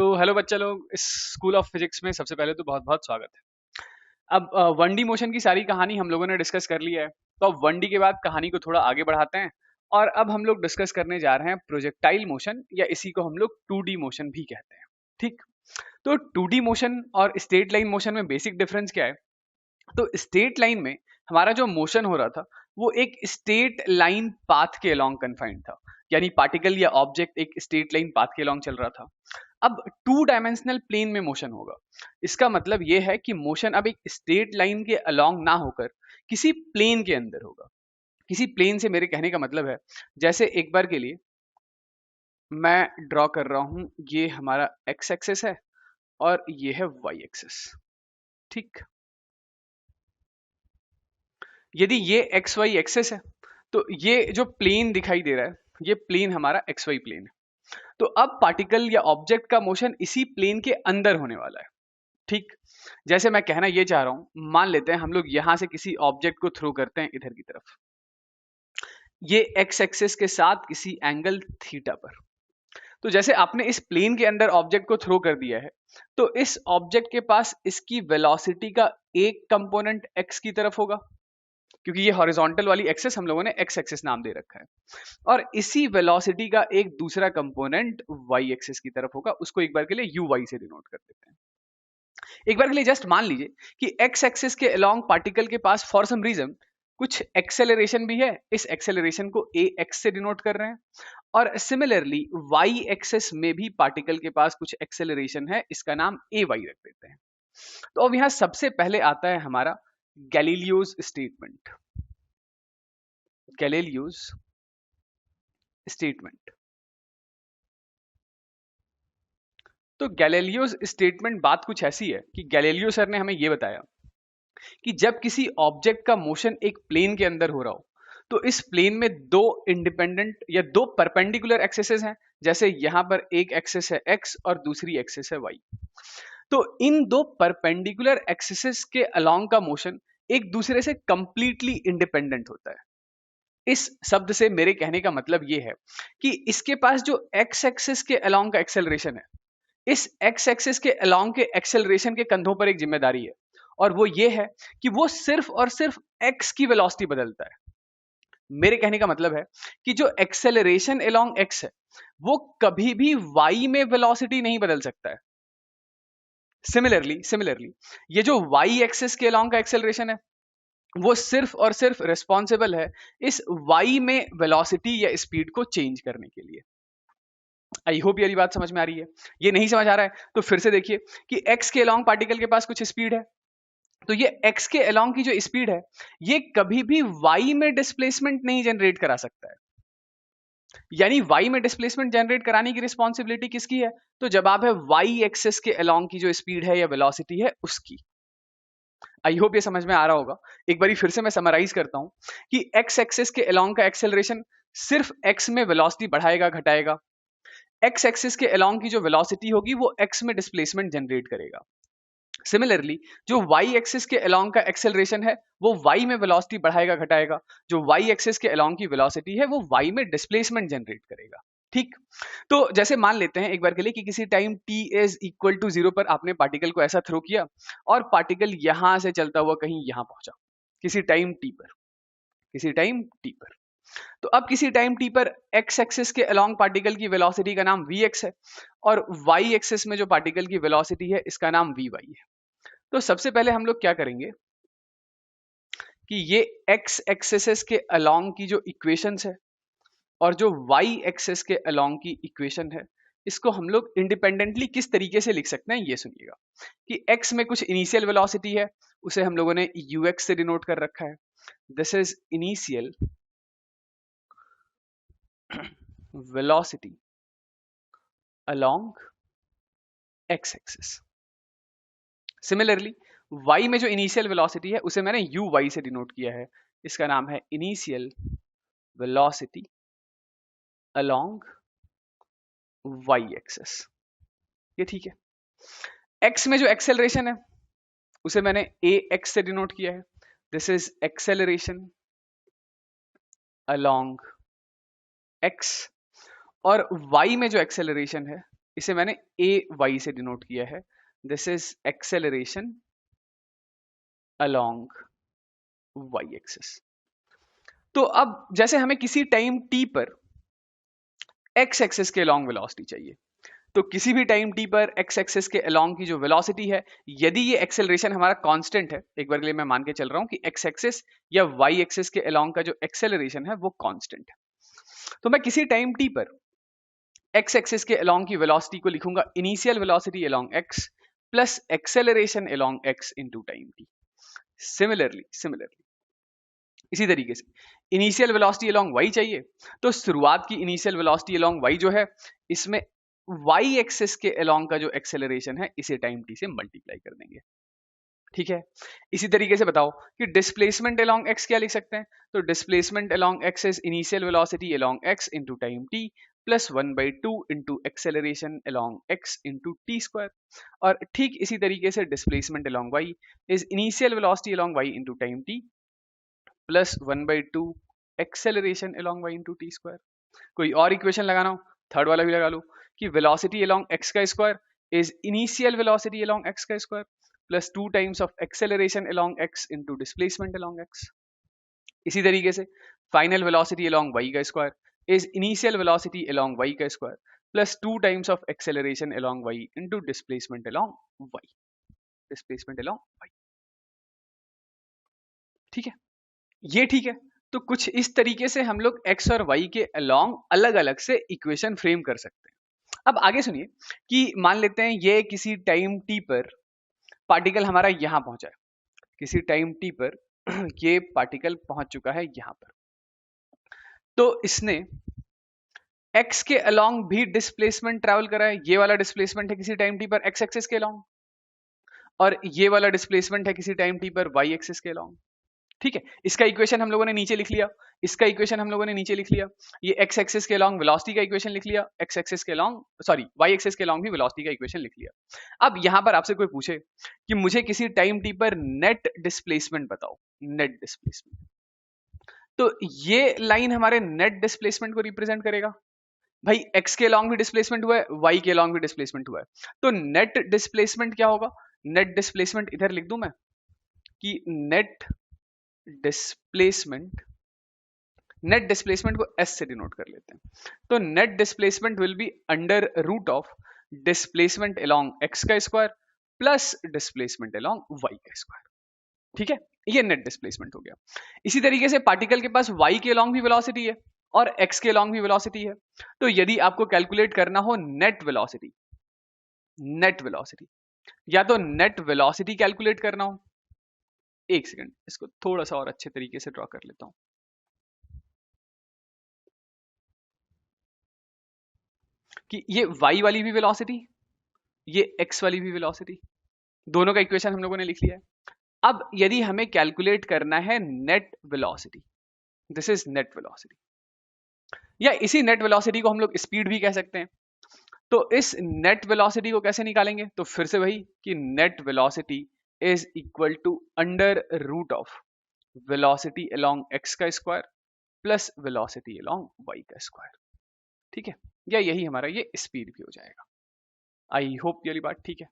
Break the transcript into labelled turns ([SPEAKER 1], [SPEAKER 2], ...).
[SPEAKER 1] तो हेलो बच्चा लोग, इस स्कूल ऑफ फिजिक्स में सबसे पहले तो बहुत बहुत स्वागत है। अब वन डी मोशन की सारी कहानी हम लोगों ने डिस्कस कर ली है, तो अब वन डी के बाद कहानी को थोड़ा आगे बढ़ाते हैं और अब हम लोग डिस्कस करने जा रहे हैं प्रोजेक्टाइल मोशन, या इसी को हम लोग टू डी मोशन भी कहते हैं। ठीक, तो टू डी मोशन और स्ट्रेट लाइन मोशन में बेसिक डिफरेंस क्या है? तो स्ट्रेट लाइन में हमारा जो मोशन हो रहा था वो एक स्ट्रेट लाइन पाथ के अलोंग कन्फाइंड था, यानी पार्टिकल या ऑब्जेक्ट एक स्ट्रेट लाइन पाथ के अलोंग चल रहा था। अब टू डायमेंशनल प्लेन में मोशन होगा, इसका मतलब यह है कि मोशन अब एक स्ट्रेट लाइन के अलोंग ना होकर किसी प्लेन के अंदर होगा। किसी प्लेन से मेरे कहने का मतलब है, जैसे एक बार के लिए मैं ड्रॉ कर रहा हूं, ये हमारा एक्स एक्सिस है और ये है वाई एक्सिस। ठीक, यदि ये एक्स वाई एक्सिस है तो ये जो प्लेन दिखाई दे रहा है, ये प्लेन हमारा एक्स वाई प्लेन है। तो अब पार्टिकल या ऑब्जेक्ट का मोशन इसी प्लेन के अंदर होने वाला है। ठीक, जैसे मैं कहना ये चाह रहा हूं, मान लेते हैं हम लोग यहां से किसी ऑब्जेक्ट को थ्रो करते हैं इधर की तरफ, ये एक्स एक्सिस के साथ किसी एंगल थीटा पर। तो जैसे आपने इस प्लेन के अंदर ऑब्जेक्ट को थ्रो कर दिया है, तो इस ऑब्जेक्ट के पास इसकी वेलोसिटी का एक कंपोनेंट एक्स की तरफ होगा, क्योंकि ये हॉरिजॉन्टल वाली एक्सिस हम लोगों ने एक्स एक्सिस नाम दे रखा है, और इसी वेलोसिटी का एक दूसरा कंपोनेंट वाई एक्सिस की तरफ होगा। उसको एक बार के लिए यू वाई से डिनोट कर देते हैं। एक बार के लिए जस्ट मान लीजिए कि एक्स एक्सिस के अलोंग पार्टिकल के पास फॉर सम रीजन कुछ एक्सेलरेशन भी है, इस एक्सेलरेशन को ए एक्स से डिनोट कर रहे हैं, और सिमिलरली वाई एक्सिस में भी पार्टिकल के पास कुछ एक्सेलरेशन है, इसका नाम ए वाई रख देते हैं। तो अब यहां सबसे पहले आता है हमारा गैलीलियोज स्टेटमेंट। गैलीलियोज स्टेटमेंट, तो गैलीलियोज स्टेटमेंट बात कुछ ऐसी है कि गैलीलियो सर ने हमें यह बताया कि जब किसी ऑब्जेक्ट का मोशन एक प्लेन के अंदर हो रहा हो, तो इस प्लेन में दो इंडिपेंडेंट या दो परपेंडिकुलर एक्सेस हैं। जैसे यहां पर एक एक्सेस है एक्स और दूसरी एक्सेस है वाई। तो इन दो परपेंडिकुलर एक्सेस के अलोंग का मोशन एक दूसरे से कंप्लीटली इंडिपेंडेंट होता है। इस शब्द से मेरे कहने का मतलब यह है कि इसके पास जो एक्स एक्सिस के अलोंग का एक्सेलरेशन है, इस एक्स एक्सिस के अलोंग के एक्सेलरेशन के कंधों पर एक जिम्मेदारी है, और वो ये है कि वो सिर्फ और सिर्फ एक्स की वेलोसिटी बदलता है। मेरे कहने का मतलब है कि जो एक्सेलरेशन अलोंग एक्स है, वो कभी भी वाई में वेलोसिटी नहीं बदल सकता है। सिमिलरली ये जो वाई एक्सिस के अलोंग का एक्सेलरेशन है, वो सिर्फ और सिर्फ रिस्पॉन्सिबल है इस वाई में वेलोसिटी या स्पीड को चेंज करने के लिए। आई होप ये बात समझ में आ रही है। ये नहीं समझ आ रहा है तो फिर से देखिए कि एक्स के अलोंग पार्टिकल के पास कुछ स्पीड है, तो ये एक्स के अलोंग की जो स्पीड है, ये कभी भी वाई में डिस्प्लेसमेंट नहीं जनरेट करा सकता है। यानी वाई में डिस्प्लेसमेंट जनरेट कराने की रिस्पॉन्सिबिलिटी किसकी है? तो जवाब है वाई एक्सिस के अलोंग की जो स्पीड है या वेलोसिटी है उसकी। आई होप ये समझ में आ रहा होगा। एक बार फिर से मैं समराइज करता हूं कि एक्स एक्सिस के अलोंग का एक्सेलरेशन सिर्फ एक्स में वेलोसिटी बढ़ाएगा घटाएगा, एक्स एक्सिस के अलोंग की जो वेलोसिटी होगी वो एक्स में डिस्प्लेसमेंट जनरेट करेगा। सिमिलरली जो वाई एक्सिस के अलोंग का एक्सेलरेशन है, वो वाई में वेलोसिटी बढ़ाएगा घटाएगा, जो वाई एक्सिस के अलोंग की वेलोसिटी है वो वाई में डिस्प्लेसमेंट जनरेट करेगा। ठीक, तो जैसे मान लेते हैं एक बार के लिए कि किसी time t is equal to 0 पर आपने पार्टिकल को ऐसा थ्रो किया और पार्टिकल यहां से चलता हुआ कहीं यहां पहुंचा, किसी टाइम t पर, किसी टाइम t पर। तो अब किसी टाइम t पर x एक्सिस के अलोंग पार्टिकल की वेलोसिटी का नाम vx है, और y एक्सिस में जो पार्टिकल की वेलोसिटी है इसका नाम vy है। तो सबसे पहले हम लोग क्या करेंगे कि ये x एक्सिस के अलोंग की जो इक्वेशंस है और जो y एक्सिस के अलोंग की इक्वेशन है, इसको हम लोग इंडिपेंडेंटली किस तरीके से लिख सकते हैं ये सुनिएगा। कि x में कुछ इनिशियल वेलोसिटी है, उसे हम लोगों ने ux से डिनोट कर रखा है। This is initial velocity along x axis. Similarly y में जो इनिशियल वेलोसिटी है उसे मैंने uy से डिनोट किया है, इसका नाम है initial velocity along y axis. ये ठीक है। x में जो एक्सेलरेशन है उसे मैंने ax से डिनोट किया है, this is acceleration along x, और y में जो एक्सेलरेशन है इसे मैंने ए वाई से डिनोट किया है, this is acceleration along y axis. तो अब जैसे हमें किसी टाइम टी पर एक्स एक्सिस के अलोंग वेलोसिटी चाहिए, तो किसी भी टाइम टी पर एक्स एक्सिस के अलोंग की जो वेलोसिटी है, यदि ये एक्सेलरेशन हमारा कांस्टेंट है, एक बार के लिए मैं मान के चल रहा हूं कि एक्स एक्सिस या वाई एक्सिस के अलोंग का जो एक्सेलरेशन है वो कांस्टेंट है, तो मैं किसी टाइम टी पर एक्स एक्सिस के अलोंग की वेलोसिटी को लिखूंगा initial velocity along x plus acceleration along x into time T. Similarly इसी तरीके से इनिशियल वेलोसिटी अलोंग वाई चाहिए, तो शुरुआत की इनिशियल वेलोसिटी अलोंग वाई जो है, इसमें वाई एक्सिस के अलोंग का जो एक्सेलरेशन है इसे टाइम टी से मल्टीप्लाई कर देंगे। ठीक है, इसी तरीके से बताओ कि डिस्प्लेसमेंट अलोंग एक्स क्या लिख सकते हैं, तो displacement along x is initial velocity along x into time t plus 1/2 into acceleration along x into t square. और ठीक इसी तरीके से displacement along y is initial velocity along y into time t plus 1/2 acceleration along y into t square. कोई और equation लगाना हो, third वाला भी लगा लो कि वेलोसिटी अलोंग एक्स का square is initial velocity along X का square plus 2 times of acceleration along x into displacement along X. इसी तरीके से फाइनल वेलोसिटी अलोंग वाई का square is initial velocity along Y का square plus 2 times of acceleration along Y into displacement along Y, displacement along Y. ठीक है, ये ठीक है। तो कुछ इस तरीके से हम लोग एक्स और वाई के अलोंग अलग अलग से इक्वेशन फ्रेम कर सकते हैं। अब आगे सुनिए कि मान लेते हैं ये किसी टाइम टी पर पार्टिकल हमारा यहां पहुंचा है, किसी टाइम टी पर ये पार्टिकल पहुंच चुका है यहां पर, तो इसने एक्स के अलोंग भी डिस्प्लेसमेंट ट्रैवल करा है, ये वाला डिस्प्लेसमेंट है किसी टाइम टी पर एक्स एक्सिस के अलोंग, और ये वाला डिस्प्लेसमेंट है किसी टाइम टी पर वाई एक्सिस के अलोंग। ठीक है, इसका इक्वेशन हम लोगों ने नीचे लिख लिया, इसका इक्वेशन हम लोगों ने नीचे लिख लिया, ये एक्स एक्सिस के अलोंग वेलोसिटी का इक्वेशन लिख लिया, एक्स एक्सिस के अलोंग सॉरी वाई एक्सिस के अलोंग भी वेलोसिटी का इक्वेशन लिख लिया। अब यहां पर आपसे कोई पूछे कि मुझे किसी टाइम टी पर नेट डिस्प्लेसमेंट बताओ, नेट डिस्प्लेसमेंट, तो ये लाइन हमारे नेट डिस्प्लेसमेंट को रिप्रेजेंट करेगा। भाई एक्स के अलोंग भी डिस्प्लेसमेंट हुआ है, वाई के अलोंग भी डिस्प्लेसमेंट हुआ है, तो नेट डिस्प्लेसमेंट क्या होगा, नेट डिस्प्लेसमेंट इधर लिख दूं मैं कि नेट डिस्प्लेसमेंट, नेट डिस्प्लेसमेंट को एस से डिनोट कर लेते हैं, तो net displacement will be under root of displacement along X का square plus displacement along Y का स्क्वायर। ठीक है, ये नेट डिस्प्लेसमेंट हो गया। इसी तरीके से पार्टिकल के पास वाई के अलोंग भी वेलोसिटी है और एक्स के अलोंग भी वेलोसिटी है, तो यदि आपको कैलकुलेट करना हो नेट वेलोसिटी, नेट वेलोसिटी या तो नेट वेलोसिटी कैलकुलेट करना हो, एक सेकंड इसको थोड़ा सा और अच्छे तरीके से ड्रॉ कर लेता हूं कि ये y वाली भी वेलोसिटी, ये x वाली भी वेलोसिटी, दोनों का इक्वेशन हम लोगों ने लिख लिया है। अब यदि हमें कैलकुलेट करना है net velocity, this is net velocity, या इसी नेट वेलोसिटी को हम लोग स्पीड भी कह सकते हैं, तो इस नेट वेलोसिटी को कैसे निकालेंगे, तो फिर से वही कि net velocity is equal to under root of velocity along x का square plus velocity along y का स्क्वायर। ठीक है, या यही हमारा ये स्पीड भी हो जाएगा। आई होप ये वाली बात ठीक है।